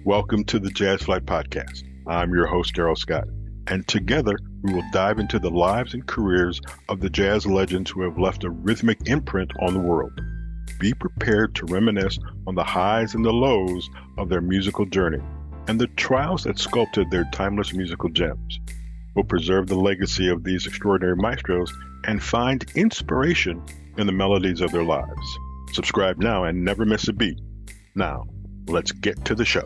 Welcome to the Jazz Flyte Podcast. I'm your host, Darrell Scott, and together we will dive into the lives and careers of the jazz legends who have left a rhythmic imprint on the world. Be prepared to reminisce on the highs and the lows of their musical journey and the trials that sculpted their timeless musical gems. We'll preserve the legacy of these extraordinary maestros and find inspiration in the melodies of their lives. Subscribe now and never miss a beat. Now, let's get to the show.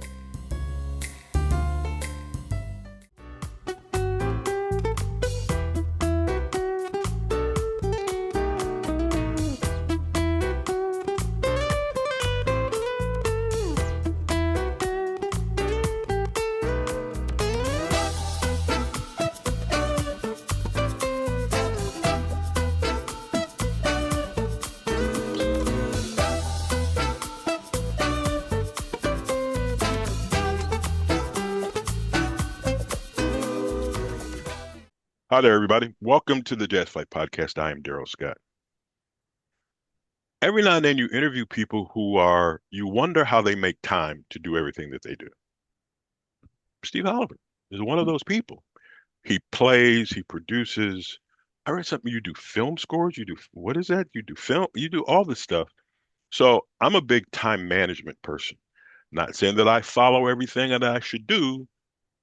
Hi there, everybody. Welcome to the Jazz Flyte Podcast. I am Darrell Scott. Every now and then you interview people you wonder how they make time to do everything that they do. Steve Oliver is one of those people. He plays, he produces. I read something, you do film scores, what is that? You do film, you do all this stuff. So I'm a big time management person. Not saying that I follow everything that I should do,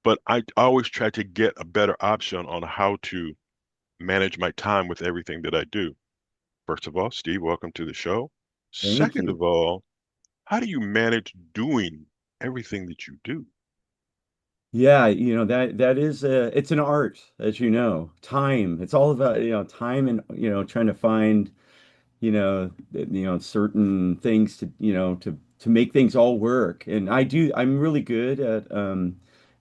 but I always try to get a better option on how to manage my time with everything that I do. First of all, Steve, welcome to the show. Thank Second you. of all, how do you manage doing everything that you do? Yeah, that is it's an art, as you know. Time. It's all about, time and, trying to find, certain things to make things all work. And I'm really good at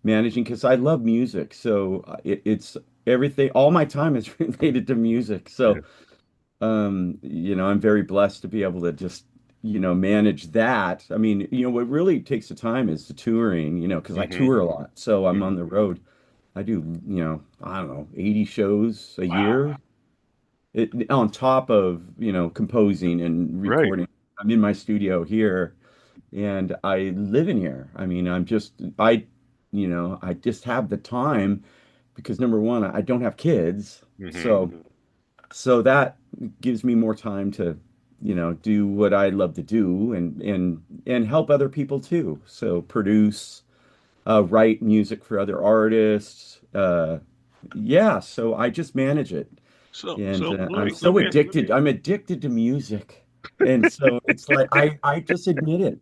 managing because I love music. So it's everything, all my time is related to music. Yeah. So I'm very blessed to be able to just, manage that. I mean, what really takes the time is the touring, because I hmm tour a lot. So I'm hmm on the road. I do, I don't know, 80 shows a Wow. year. On top of, composing and Right. recording. I'm in my studio here and I live in here. I mean, I just have the time because number one, I don't have kids. hmm So that gives me more time to, do what I love to do and help other people too. So produce, write music for other artists. Yeah, so I just manage it. And So let I'm me let so me addicted. I'm addicted to music. And so it's like I just admit it.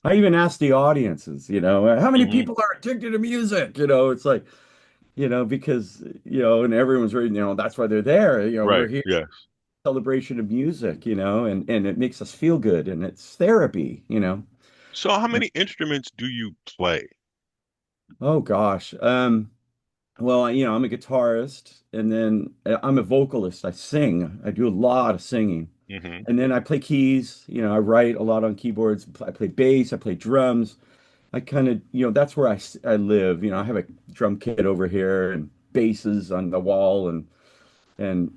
I even ask the audiences, how many hmm people are addicted to music? It's like, because, and everyone's reading, that's why they're there. We're Right. here Yes. celebration of music, and it makes us feel good and it's therapy. So how many instruments do you play? Oh gosh. Well, I'm a guitarist and then I'm a vocalist. I sing. I do a lot of singing. hmm And then I play keys, I write a lot on keyboards. I play bass, I play drums. I kind of, that's where I live. I have a drum kit over here and basses on the wall and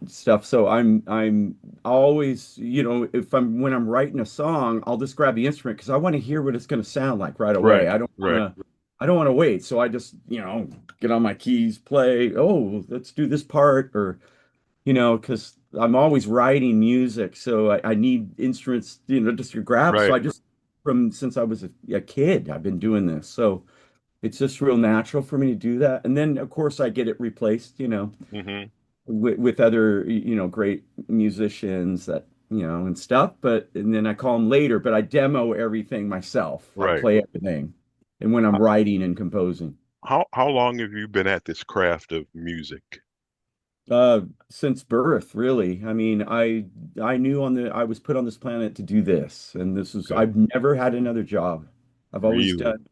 stuff. So I'm always, if when I'm writing a song, I'll just grab the instrument because I want to hear what it's going to sound like right away. Right. Right. I don't want to wait. So I just, get on my keys, play, oh, let's do this part or, because I'm always writing music. So I need instruments, just to grab. So Right. I just from since I was a kid, I've been doing this. So it's just real natural for me to do that. And then of course I get it replaced, hmm with other great musicians that and stuff, and then I call them later, but I demo everything myself. I Right. play everything and when I'm writing and composing. How long have you been at this craft of music? Since birth, really. I mean, I knew I was put on this planet to do this, and Okay. I've never had another job. I've always Really? done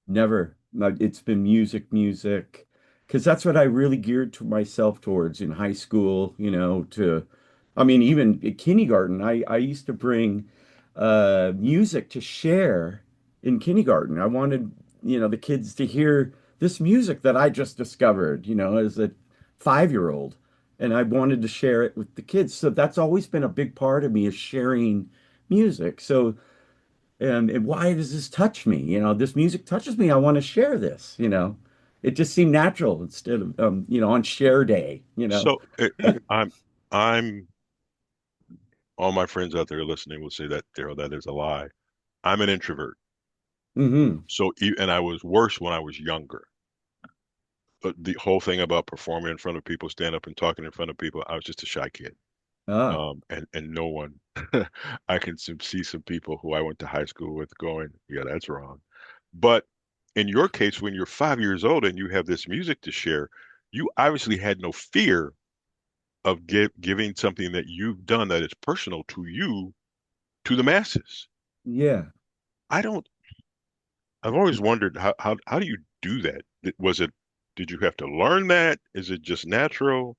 never. It's been music, because that's what I really geared to myself towards in high school, I mean, even in kindergarten, I used to bring music to share in kindergarten. I wanted, the kids to hear this music that I just discovered, as a 5-year-old, and I wanted to share it with the kids. So that's always been a big part of me is sharing music. So And why does this touch me? This music touches me. I want to share this, It just seemed natural instead of on share day. So I'm all my friends out there listening will say that, Darrell, that is a lie. I'm an introvert. Hmm. And I was worse when I was younger. But the whole thing about performing in front of people, stand up and talking in front of people, I was just a shy kid. Ah, And no one, I can see some people who I went to high school with going, yeah, that's wrong. But in your case, when you're 5 years old and you have this music to share, you obviously had no fear of giving something that you've done that is personal to you to the masses. yeah. I don't, I've always wondered how do you do that? Did you have to learn that? Is it just natural?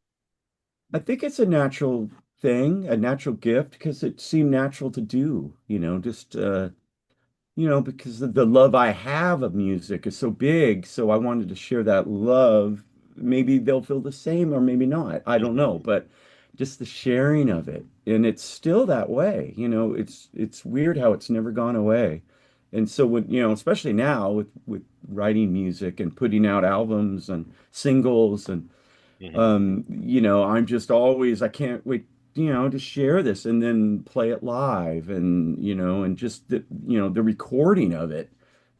I think it's a natural thing, a natural gift, because it seemed natural to do, just because the love I have of music is so big. So I wanted to share that love. Maybe they'll feel the same or maybe not. I don't know, Hmm. but just the sharing of it. And it's still that way. It's weird how it's never gone away. And so especially now with writing music and putting out albums and singles and Hmm. I'm just always, I can't wait, to share this and then play it live and just the recording of it,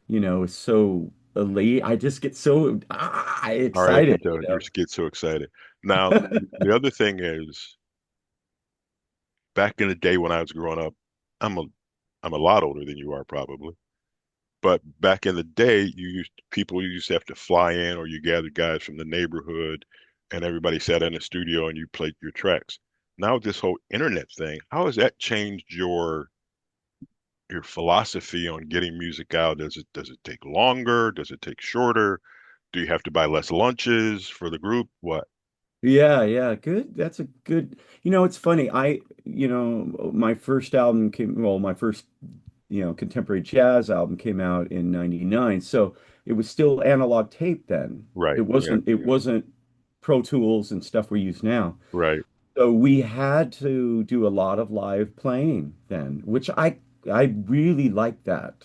is so elate. I just get so All right, I can excited, tell you get so excited. Now, the other thing is, back in the day when I was growing up, I'm a I'm a lot older than you are probably. But back in the day, people used to have to fly in, or you gathered guys from the neighborhood, and everybody sat in a studio and you played your tracks. Now with this whole internet thing, how has that changed your philosophy on getting music out? Does it take longer? Does it take shorter? Do you have to buy less lunches for the group? What? Yeah, yeah, good. That's a good, it's funny. My first album my first, contemporary jazz album came out in 99. So it was still analog tape then. It Right. Yeah. wasn't, it wasn't Pro Tools and stuff we use now. Right. So we had to do a lot of live playing then, which I really like that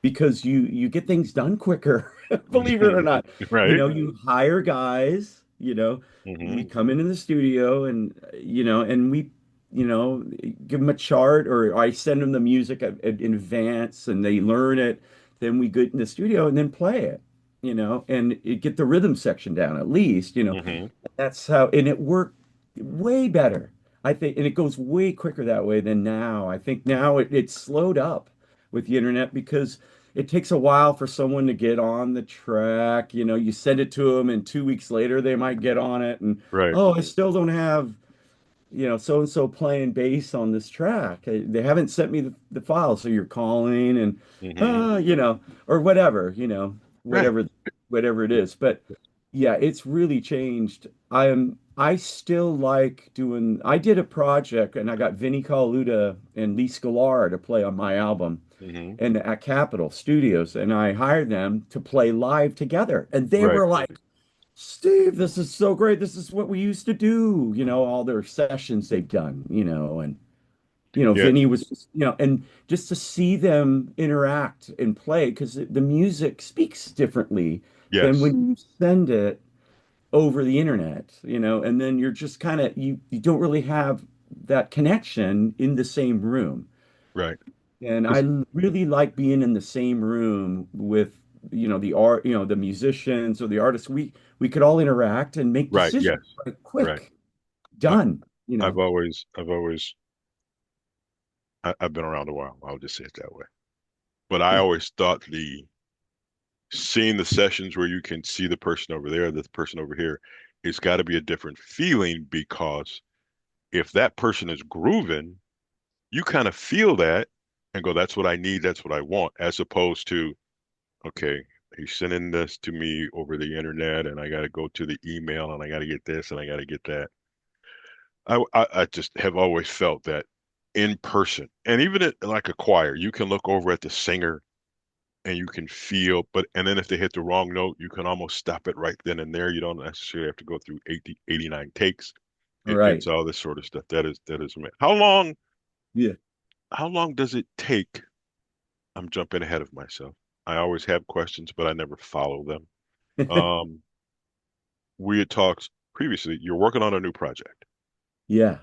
because you get things done quicker, believe it or not. Right. You hire guys, we Hmm. come into the studio and we, give them a chart or I send them the music in advance and they learn it. Then we get in the studio and then play it, and get the rhythm section down at least. Hmm. That's how, and it worked way better, I think, and it goes way quicker that way than now. I think now it's slowed up with the internet because it takes a while for someone to get on the track. You send it to them, and 2 weeks later they might get on it, and Right. oh, I still don't have, so and so playing bass on this track. They haven't sent me the file, so you're calling and Hmm. or whatever, Right. whatever whatever it is. But yeah, it's really changed. I still like doing. I did a project and I got Vinnie Colaiuta and Lee Scalar to play on my album Hmm. and at Capitol Studios, and I hired them to play live together, and they Right. were like, Steve, this is so great. This is what we used to do, all their sessions they've done, and Yeah. Vinny was just, and just to see them interact and play because the music speaks differently than Yes. when you send it over the internet, and then you're just kind of you don't really have that connection in the same room. Right. And I It's- really like being in the same room with, the art, the musicians or the artists. We could all interact and make Right. decisions Yes. like Right. quick, I, done. I've been around a while. I'll just say it that way. But I always thought seeing the sessions where you can see the person over there, this person over here, it's got to be a different feeling because if that person is grooving, you kind of feel that and go, that's what I need, that's what I want, as opposed to, okay, he's sending this to me over the internet and I got to go to the email and I got to get this and I got to get that. I just have always felt that in person, and even at like a choir, you can look over at the singer and you can feel, and then if they hit the wrong note, you can almost stop it right then and there. You don't necessarily have to go through 89 takes. It's Right. all this sort of stuff. That is, how long, Yeah. how long does it take I'm jumping ahead of myself. I always have questions, but I never follow them. Um, we had talked previously, you're working on a new project. Yeah.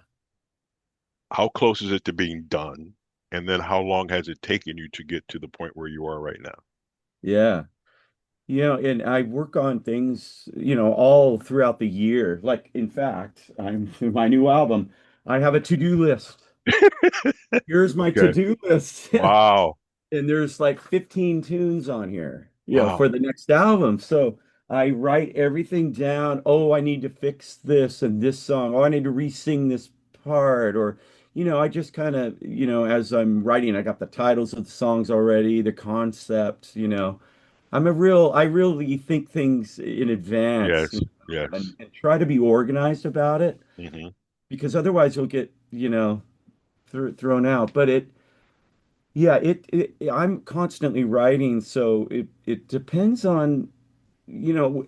How close is it to being done? And then how long has it taken you to get to the point where you are right now? Yeah. And I work on things, all throughout the year. Like, in fact, I'm my new album. I have a to-do list. Here's my Okay. to-do list. Wow. And there's like 15 tunes on here, for Wow. the next album. So I write everything down. Oh, I need to fix this and this song. Oh, I need to re-sing this part. Or, I just kind of, as I'm writing, I got the titles of the songs already, the concept. I really think things in advance, Yes. Yes. and try to be organized about it Hmm. because otherwise you'll get, thrown out. But yeah, I'm constantly writing, so it depends on,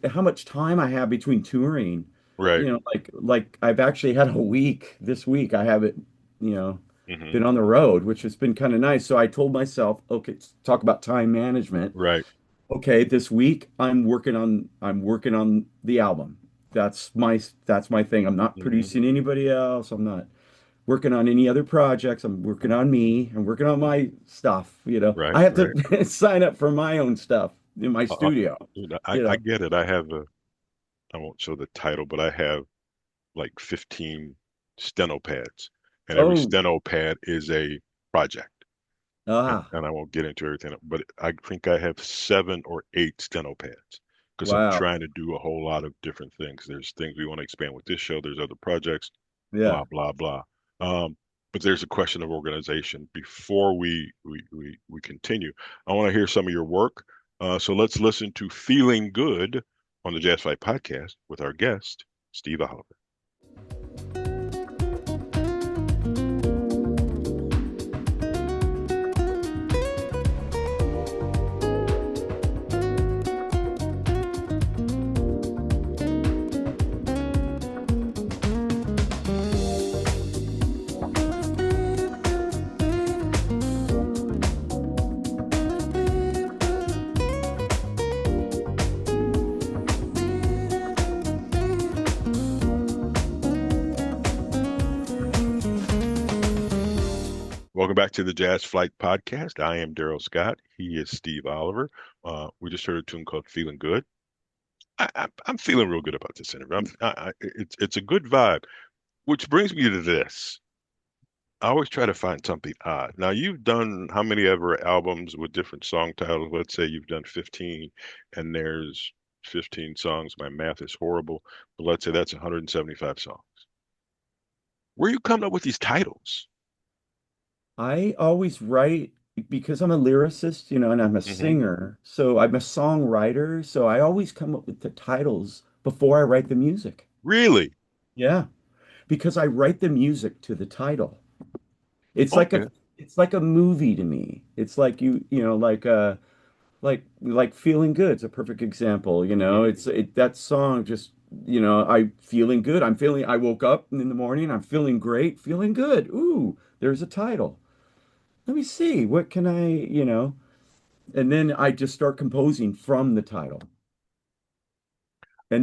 how much time I have between touring. Right. Like I've actually had a week this week. I haven't, you know, Hmm. been on the road, which has been kind of nice. So I told myself, okay, talk about time management. Right. Okay, this week I'm working on the album. That's my thing. I'm not Hmm. producing anybody else. I'm not working on any other projects. I'm working on me. I'm working on my stuff. Right. I have Right. to sign up for my own stuff in my Uh, uh, studio. You I know. get it. I won't show the title, but I have like 15 steno pads, and every Oh, steno pad is a project. ah, And I won't get into everything, but I think I have 7 or 8 steno pads because I'm wow. trying to do a whole lot of different things. There's things we want to expand with this show. There's other projects, blah Yeah. blah blah. Um, but there's a question of organization. Before we continue, I want to hear some of your work. So let's listen to "Feeling Good" on the Jazz Flyte Podcast with our guest Steve Oliver. Welcome back to the Jazz Flyte Podcast. I am Darrell Scott. He is Steve Oliver. We just heard a tune called "Feeling Good." I'm feeling real good about this interview. It's a good vibe, which brings me to this. I always try to find something odd. Now, you've done how many ever albums with different song titles? Let's say you've done 15, and there's 15 songs. My math is horrible, but let's say that's 175 songs. Where you coming up with these titles? I always write because I'm a lyricist, and I'm a Hmm. singer. So I'm a songwriter. So I always come up with the titles before I write the music. Really? Yeah, because I write the music to the title. It's like a Okay. it's like a movie to me. It's like like Feeling Good's a perfect example, Hmm. that song just, I feeling good. I woke up in the morning, I'm feeling great, feeling good. Ooh, there's a title. Let me see, what can and then I just start composing from the title. I.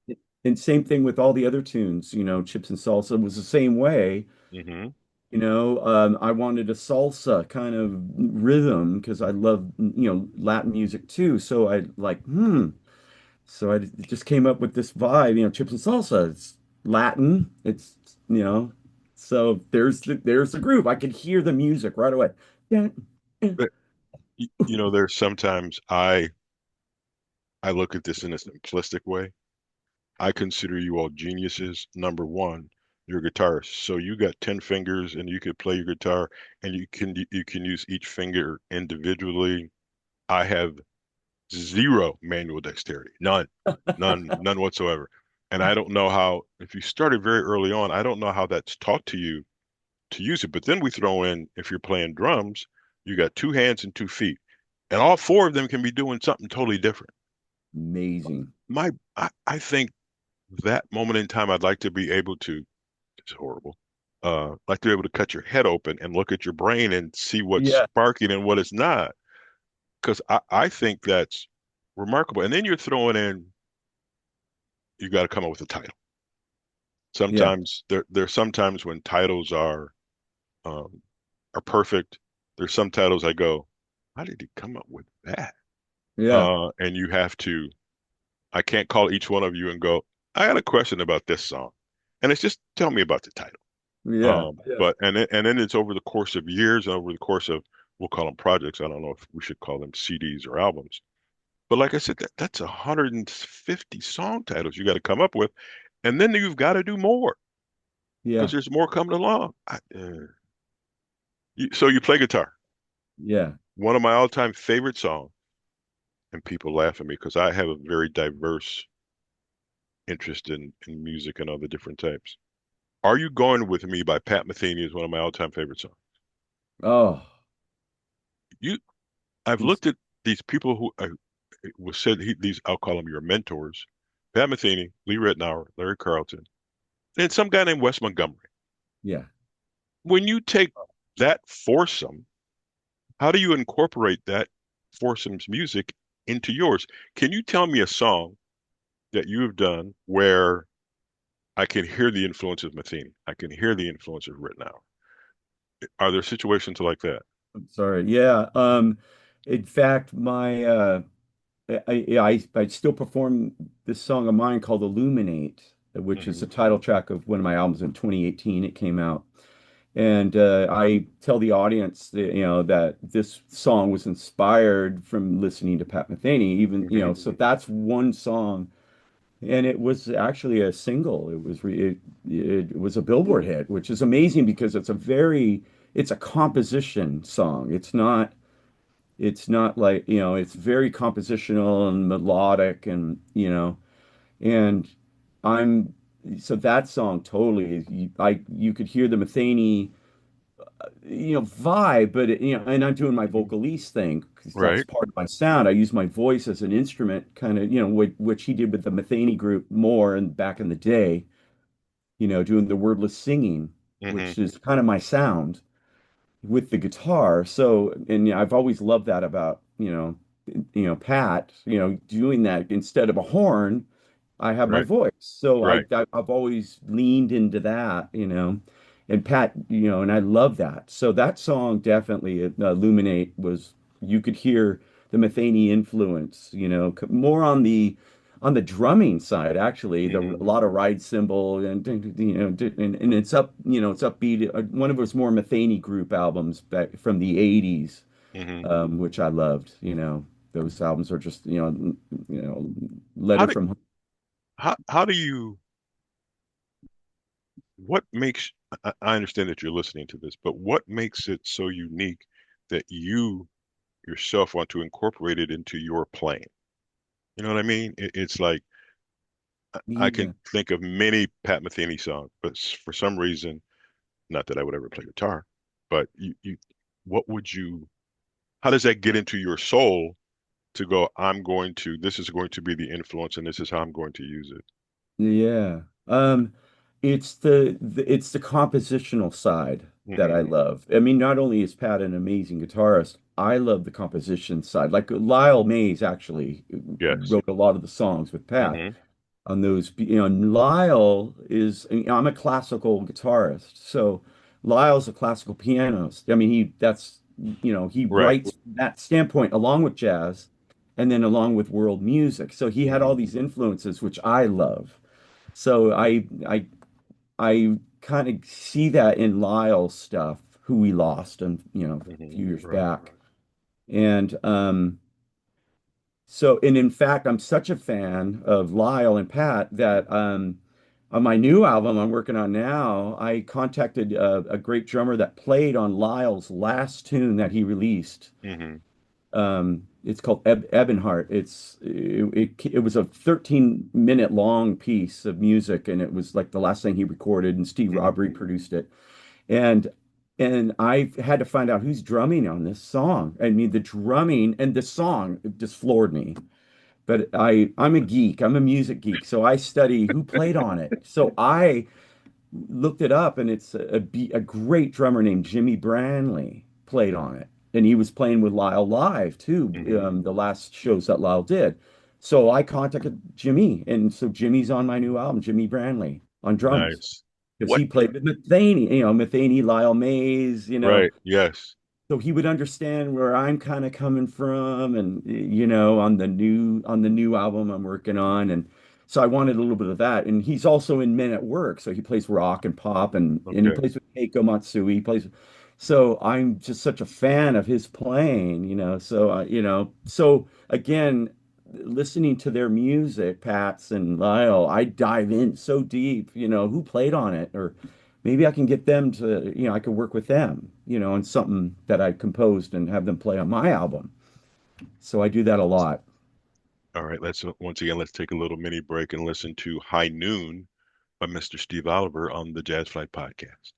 And and same thing with all the other tunes, Chips and Salsa was the same way. Hmm. I wanted a salsa kind of rhythm because I love, Latin music too. So I like, So I just came up with this vibe, chips and salsa. It's Latin. You know, so there's the groove. I could hear the music right away. Yeah. But there's sometimes I look at this in a simplistic way. I consider you all geniuses. Number one, you're guitarists. So you got 10 fingers and you could play your guitar and you can use each finger individually. I have zero manual dexterity. None. None whatsoever. And I don't know how, if you started very early on, I don't know how that's taught to you to use it. But then we throw in, if you're playing drums, you got 2 hands and 2 feet. And all four of them can be doing something totally different. Amazing. I think that moment in time, I'd like to be able to, it's horrible, like to be able to cut your head open and look at your brain and see what's Yeah. sparking and what is not. because I think that's remarkable. And then you're throwing in, you got to come up with a title. Yeah. Sometimes there's sometimes when titles um, are perfect. There's some titles I go, how did he come up with that? Yeah. And you have to, I can't call each one of you and go, I got a question about this song. And it's just tell me about the title. Yeah. Yeah. But then it's over the course of years and over the course of, we'll call them projects. I don't know if we should call them CDs or albums. But like I said, that's 150 song titles you got to come up with. And then you've got to do more because Yeah. there's more coming along. So you play guitar. Yeah. One of my all-time favorite songs, and people laugh at me because I have a very diverse interest in music and other different types. Are You Going With Me by Pat Metheny is one of my all-time favorite songs. Oh, You, I've he's looked at these people who was said these, I'll call them your mentors: Pat Metheny, Lee Ritenour, Larry Carlton, and some guy named Wes Montgomery. yeah. When you take that foursome, how do you incorporate that foursome's music into yours? Can you tell me a song that you have done where I can hear the influence of Metheny? I can hear the influence of Ritenour. Are there situations like that? I'm sorry. Yeah. In fact, I still perform this song of mine called Illuminate, which is Hmm. the title track of one of my albums in 2018. It came out. And I tell the audience that, that this song was inspired from listening to Pat Metheny, even, Hmm. so that's one song. And it was actually a single. It was a Billboard hit, which is amazing because it's a composition song. It's not like, it's very compositional and melodic and, and I'm so that song totally you could hear the Metheny vibe, but and I'm doing my Hmm. vocalese thing because that's Right. part of my sound. I use my voice as an instrument, kind of, which he did with the Metheny group more and back in the day, doing the wordless singing, Hmm. which is kind of my sound with the guitar. So, and I've always loved that about, Pat, doing that instead of a horn. I have my Right. voice. So Right. I've always leaned into that, and Pat, and I love that. So that song definitely, Illuminate was, you could hear the Metheny influence, more on the drumming side, actually, a Hmm. lot of ride cymbal and, and it's upbeat. One of his more Metheny group albums back from the 80s, Hmm. which I loved, those albums are just, How Letter do from Home. how do you what makes I understand that you're listening to this, but what makes it so unique that you yourself want to incorporate it into your playing? You know what I mean? It's like I can Yeah. think of many Pat Metheny songs, but for some reason, not that I would ever play guitar, but what would you, how does that get into your soul to go, this is going to be the influence and this is how I'm going to use it? Yeah. It's the compositional side that I Hmm. love. I mean, not only is Pat an amazing guitarist, I love the composition side. Like Lyle Mays actually Yes. wrote a lot of the songs with Pat Hmm. on those. And Lyle is, I'm a classical guitarist, so Lyle's a classical pianist. I mean, he Right. writes from that standpoint along with jazz and then along with world music. So he had all Hmm. these influences, which I love. So I kind of see that in Lyle's stuff, who we lost and a Hmm. few years Right. back. And and in fact, I'm such a fan of Lyle and Pat that on my new album I'm working on now, I contacted a great drummer that played on Lyle's last tune that he released. Hmm. It's called Ebonheart. It was a 13-minute long piece of music, and it was like the last thing he recorded, and Steve Hmm. Robbery produced it. And I had to find out who's drumming on this song. I mean, the drumming and the song just floored me. But I'm a geek. I'm a music geek, so I study who played on it. So I looked it up, and it's a great drummer named Jimmy Branley played on it. and he was playing with Lyle live too, Hmm. the last shows that Lyle did. So I contacted Jimmy, and so Jimmy's on my new album, Jimmy Brandley on drums, Nice. because What? he played with Metheny, Metheny, Lyle Mays, Right. Yes. so he would understand where I'm kind of coming from, and on the new album I'm working on, and so I wanted a little bit of that. And he's also in Men at Work, so he plays rock and pop, and he Okay. plays with Keiko Matsui. He plays, so I'm just such a fan of his playing, so again, listening to their music, Pat's and Lyle, I dive in so deep, who played on it, or maybe I can get them to, I could work with them, on something that I composed and have them play on my album. So I do that a lot. All right. Once again, let's take a little mini break and listen to High Noon by Mr. Steve Oliver on the Jazz Flight Podcast.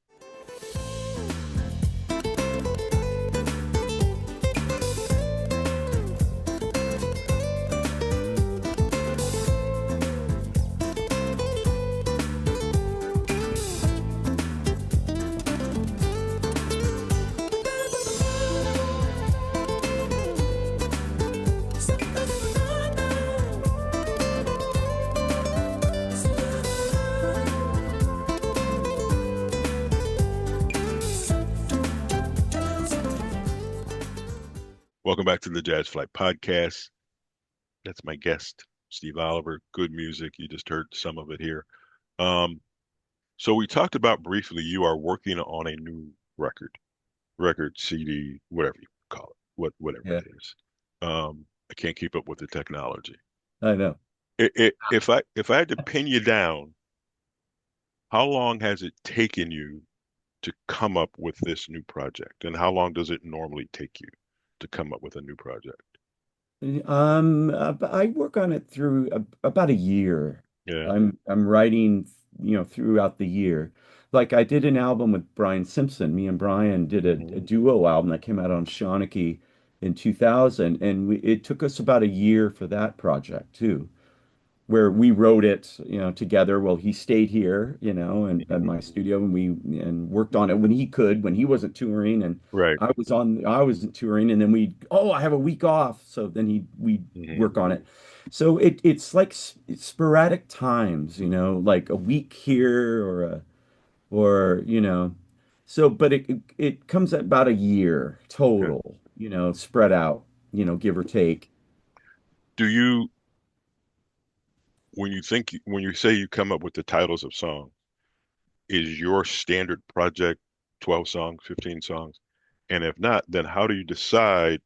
Welcome back to the Jazz Flight Podcast. That's my guest, Steve Oliver. Good music. You just heard some of it here. Um, so we talked about briefly, you are working on a new record, CD, whatever you call it, whatever Yeah, it is. I can't keep up with the technology. I know. If I had to pin you down, how long has it taken you to come up with this new project, and how long does it normally take you to come up with a new project? I work on it through about a year. Yeah. I'm writing, throughout the year. Like I did an album with Brian Simpson. Me and Brian did a Mhm. duo album that came out on Shawnee in 2000, and it took us about a year for that project too, where we wrote it, together. Well, he stayed here, and at Mhm. my studio, and we and worked on it when he could, when he wasn't touring, and Right. I wasn't touring, and then I have a week off, so then we Hmm. work on it. So it's like it's sporadic times, like a week here or so, but it comes at about a year Okay. total, spread out, give or take. Do you, when you say you come up with the titles of songs, is your standard project 12 songs, 15 songs? And if not, then how do you decide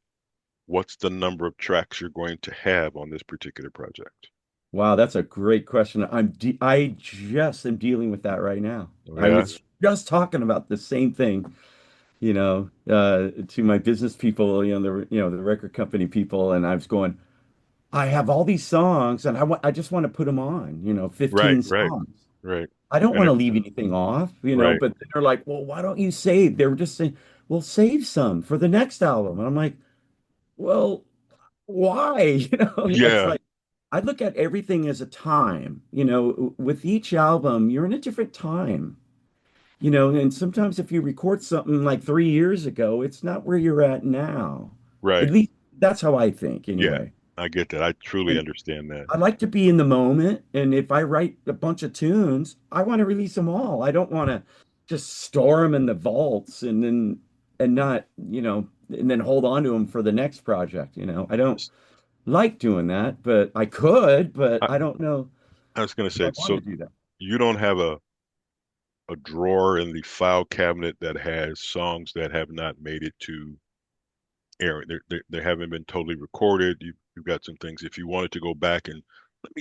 what's the number of tracks you're going to have on this particular project? Wow, that's a great question. I just am dealing with that right now. Oh, I yeah. was just talking about the same thing, to my business people, the record company people, and I was going, I have all these songs, and I just want to put them on, Right, 15 right, songs. right. I don't And want to it, leave anything off, right. but they're like, well, why don't you save? They were just saying, well, save some for the next album. And I'm like, well, why? It's Yeah, like I look at everything as a time, with each album, you're in a different time, and sometimes if you record something like 3 years ago, it's not where you're at now. At right. least that's how I think Yeah, anyway. I get that. I truly And understand that. I like to be in the moment, and if I write a bunch of tunes, I want to release them all. I don't want to just store them in the vaults and not, and then hold on to them for the next project, I don't like doing that, but I could, but I, I don't know I was going to if I say, want so to do that. you don't have a drawer in the file cabinet that has songs that have not made it to air. They haven't been totally recorded. You've got some things. If you wanted to go back and let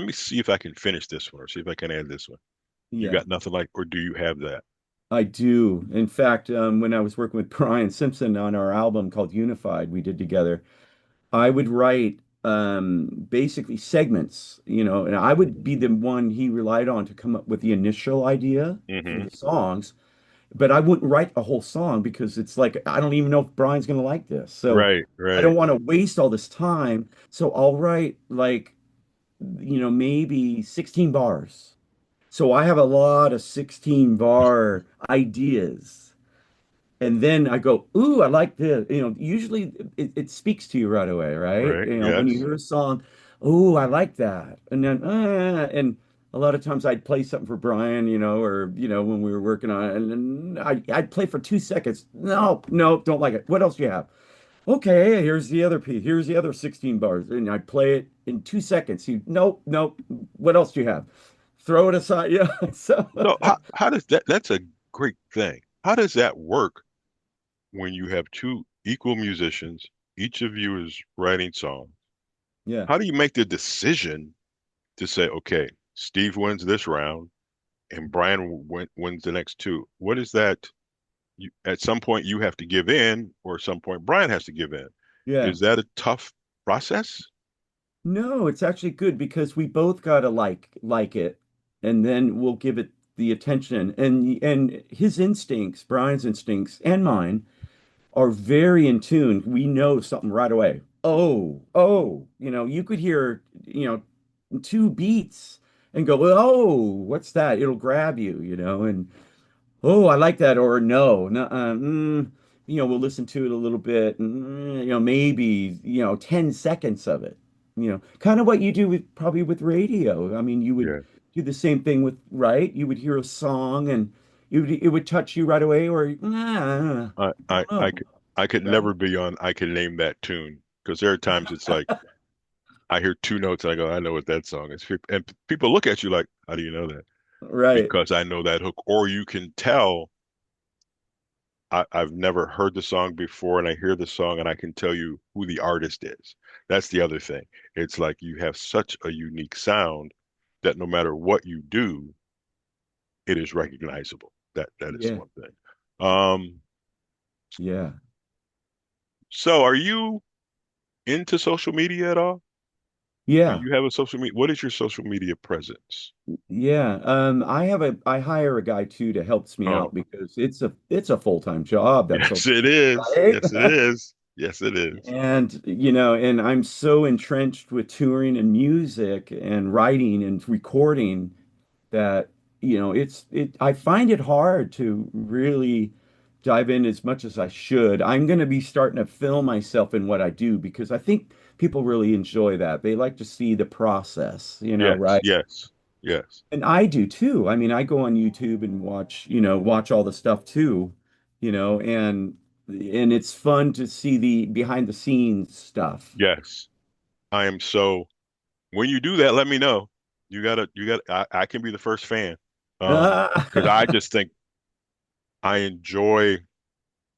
me see if I can finish this one or see if I can add this one. You Yeah, got nothing like, or do you have that? I do. In fact, when I was working with Brian Simpson on our album called Unified, we did together, I would write basically segments, and I would be the one he relied on to come up with the initial idea for Hmm. the songs, but I wouldn't write a whole song because it's like I don't even know if Brian's going to like this. So Right, I right. don't want to waste all this time. So I'll write like, maybe 16 bars. So I have a lot of 16 bar ideas And then I go, ooh, I like this. Usually it speaks to you right away, right? Right. When you Yes. hear a song, ooh, I like that. And then, and a lot of times I'd play something for Brian, or, when we were working on it, and then I'd play for 2 seconds. No, no, don't like it. What else do you have? Okay, here's the other piece. Here's the other 16 bars. And I play it in 2 seconds. Nope, nope. What else do you have? Throw it aside. Yeah. So, So how does that, that's a great thing. How does that work when you have two equal musicians, each of you is writing songs? yeah. How do you make the decision to say, okay, Steve wins this round and Brian wins the next two? What is that? At some point, you have to give in, or at some point, Brian has to give in. Yeah. Is that a tough process? No, it's actually good because we both gotta like it, and then we'll give it the attention. And his instincts, Brian's instincts, and mine are very in tune. We know something right away. Oh, oh, you could hear, two beats and go, oh, what's that? It'll grab you, and oh, I like that, or no, nuh-uh, we'll listen to it a little bit, and maybe 10 seconds of it, kind of what you do with probably with radio. I mean, you would Yeah. do the same thing with, right? You would hear a song and it would touch you right away, or I, I, don't know, I could, I could right? never be on, I can name that tune because there are times it's like I hear two notes and I go, I know what that song is. And people look at you like, how do you know that? Right. Because I know that hook. Or you can tell I've never heard the song before and I hear the song and I can tell you who the artist is. That's the other thing. It's like you have such a unique sound that no matter what you do, it is recognizable. That is Yeah. one thing. Um, Yeah. so are you into social media at all? Do Yeah. you have a social media? What is your social media presence? Yeah. I hire a guy too to helps me Oh, out because it's a full-time job, that yes, social it media, is. right? Yes, it is. Yes, it is. And and I'm so entrenched with touring and music and writing and recording that I find it hard to really dive in as much as I should. I'm going to be starting to film myself in what I do because I think people really enjoy that. They like to see the process, Yes, right? yes, yes, And I do too. I mean, I go on YouTube and watch all the stuff too, and it's fun to see the behind the scenes stuff. yes. I am so. When you do that, let me know. I can be the first fan. Because I Ah, just think I enjoy,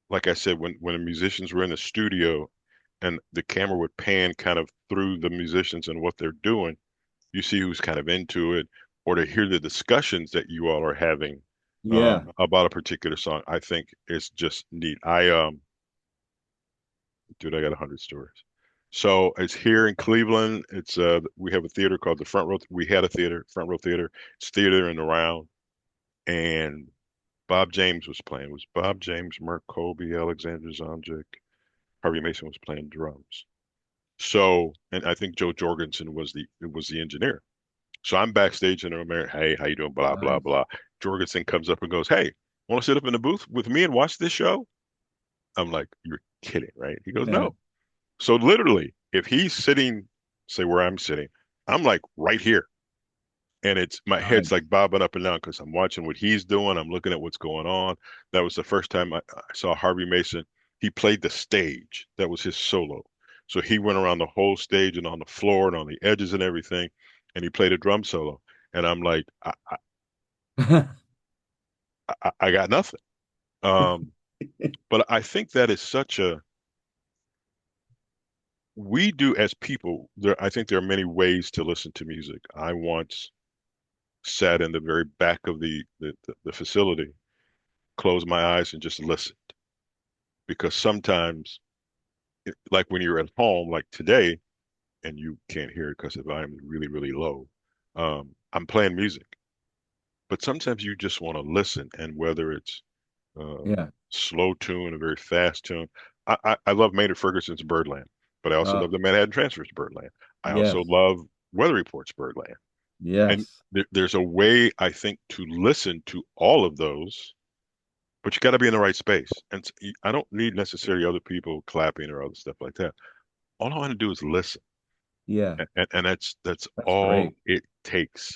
like I said, when the musicians were in the studio and the camera would pan kind of through the musicians and what they're doing, you see who's kind of into it, or to hear the discussions that you all are having yeah. about a particular song. I think it's just neat. Dude, I got 100 stories. So it's here in Cleveland. It's we have a theater called the Front Row. We had a theater, Front Row Theater. It's theater in the round, and Bob James was playing. It was Bob James, Mark Colby, Alexander Zonjic, Harvey Mason was playing drums. So, and I think Joe Jorgensen was the engineer. So I'm backstage and I'm there, hey, how you doing? Blah blah Nice. blah. Jorgensen comes up and goes, hey, want to sit up in the booth with me and watch this show? I'm like, you're kidding, right? He goes, Yeah. no. So literally, if he's sitting, say where I'm sitting, I'm like right here. And it's my head's Nice. like bobbing up and down because I'm watching what he's doing. I'm looking at what's going on. That was the first time I saw Harvey Mason. He played the stage. That was his solo. So he went around the whole stage and on the floor and on the edges and everything. And he played a drum solo. And I'm like, I got nothing. Um, but I think that is such a, we do as people, I think there are many ways to listen to music. I once sat in the very back of the facility, closed my eyes and just listened. Because sometimes, like when you're at home, like today, and you can't hear it because the volume is really, really low, I'm playing music. But sometimes you just want to listen, and whether it's Yeah. slow tune, a very fast tune. I love Maynard Ferguson's Birdland, but I also Uh, love the Manhattan Transfer's Birdland. I also yes. love Weather Report's Birdland. And Yes. there's a way, I think, to listen to all of those but you got to be in the right space. And I don't need necessarily other people clapping or other stuff like that. All I want to do is listen. Yeah, And that's that's all great. it takes.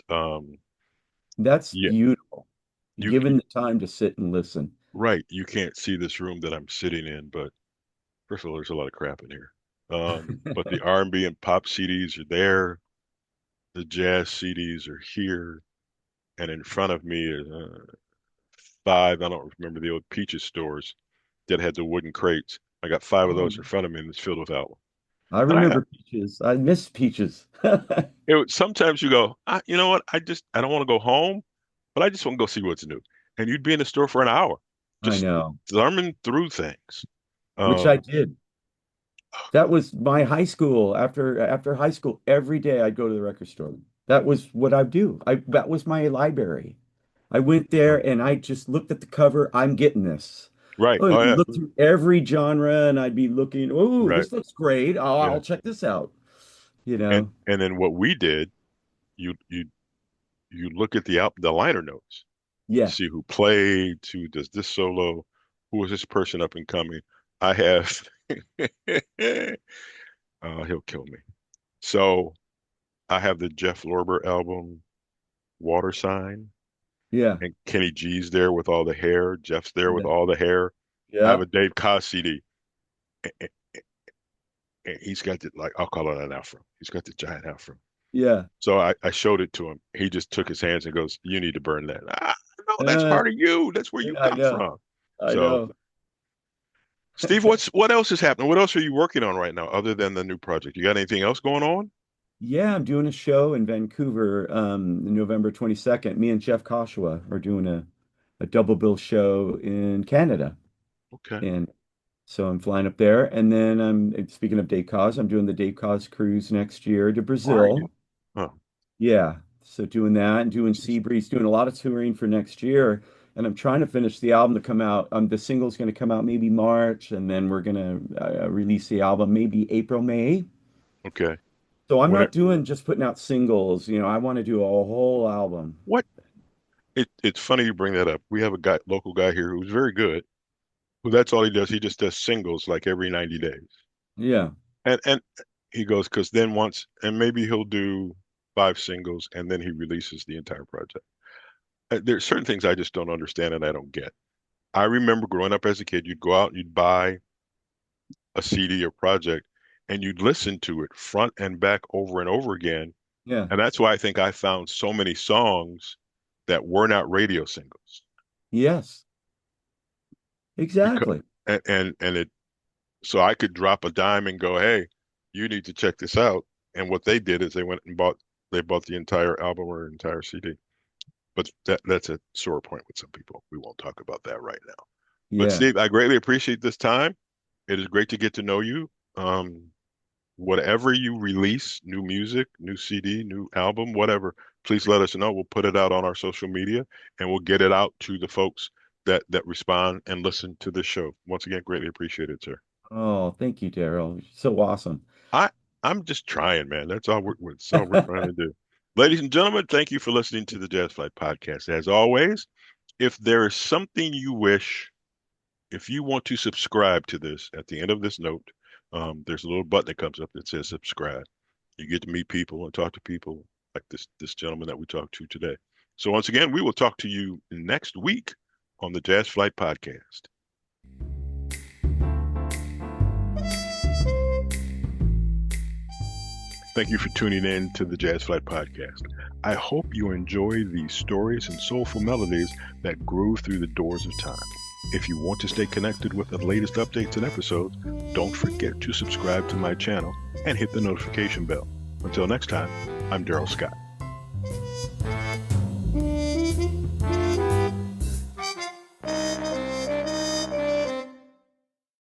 That's Yeah, beautiful. you Given the time to sit and listen. right. You can't see this room that I'm sitting in, but first of all, there's a lot of crap in here. But the R&B and pop CDs are there. The jazz CDs are here, and in front of me is five. I don't remember the old Peaches stores that had the wooden crates. I got five of Oh, those in front of me, and it's filled with albums. I And remember peaches. I miss peaches. sometimes you go, you know what? I don't want to go home, but I just want to go see what's new. And you'd be in the store for an hour, I just know, thumbing through things. which I Um, did. That was my high school. After high school, every day I'd go to the record store. That was what I'd do. That was my library. I went there and I just looked at the cover. I'm getting this. right. Oh, Oh you yeah. look through every genre and I'd be looking, oh, Right. this looks great. Oh, Yeah. I'll check this out. You And know? and then what we did, you you you look at the liner notes. You Yeah. see who played, who does this solo, who is this person up and coming. I have he'll kill me. So I have the Jeff Lorber album, Water Sign, Yeah. and Kenny G's there with all the hair. Jeff's there with Yeah. all the hair. I have Yeah. a Dave Koz CD, and he's got the, like, I'll call it an afro. He's got the giant afro. Yeah. So I showed it to him. He just took his hands and goes, "You need to burn that." No, that's Uh, part of you. That's where you I come know. from. I So, know. Steve, what else is happening? What else are you working on right now other than the new project? You got anything else going on? Yeah, I'm doing a show in Vancouver, November 22nd. Me and Jeff Koshua are doing a double bill show in Canada. Okay. And so I'm flying up there. And then speaking of Dave Koz, I'm doing the Dave Koz cruise next year to Are you? Brazil. Huh. Yeah. So doing that and doing Jeez. Seabreeze, doing a lot of touring for next year. And I'm trying to finish the album to come out. The single's going to come out maybe March, and then we're going to release the album maybe April, May. Okay. So I'm What? not doing just putting out singles. I want to do a whole album. What? It's funny you bring that up. We have a local guy here who's very good. Who that's all he does. He just does singles like every 90 days. Yeah. And he goes because then once and maybe he'll do five singles and then he releases the entire project. There's certain things I just don't understand and I don't get. I remember growing up as a kid, you'd go out and you'd buy a CD or project and you'd listen to it front and back over and over again. Yeah. And that's why I think I found so many songs that were not radio singles. Yes. Because Exactly. and it so I could drop a dime and go, hey, you need to check this out. And what they did is they bought the entire album or entire CD. But that's a sore point with some people. We won't talk about that right now. But Yeah. Steve, I greatly appreciate this time. It is great to get to know you. Whatever you release, new music, new CD, new album, whatever, please let us know. We'll put it out on our social media and we'll get it out to the folks that respond and listen to this show. Once again, greatly appreciate it, sir. Oh, thank you, Darrell. So awesome. I I'm just trying, man. That's all we're trying to do. Ladies and gentlemen, thank you for listening to the Jazz Flyte Podcast. As always, if there is something you wish, if you want to subscribe to this, at the end of this note, there's a little button that comes up that says subscribe. You get to meet people and talk to people like this gentleman that we talked to today. So once again, we will talk to you next week on the Jazz Flyte Podcast. Thank you for tuning in to the Jazz Flyte Podcast. I hope you enjoy the stories and soulful melodies that grew through the doors of time. If you want to stay connected with the latest updates and episodes, don't forget to subscribe to my channel and hit the notification bell. Until next time, I'm Darrell Scott.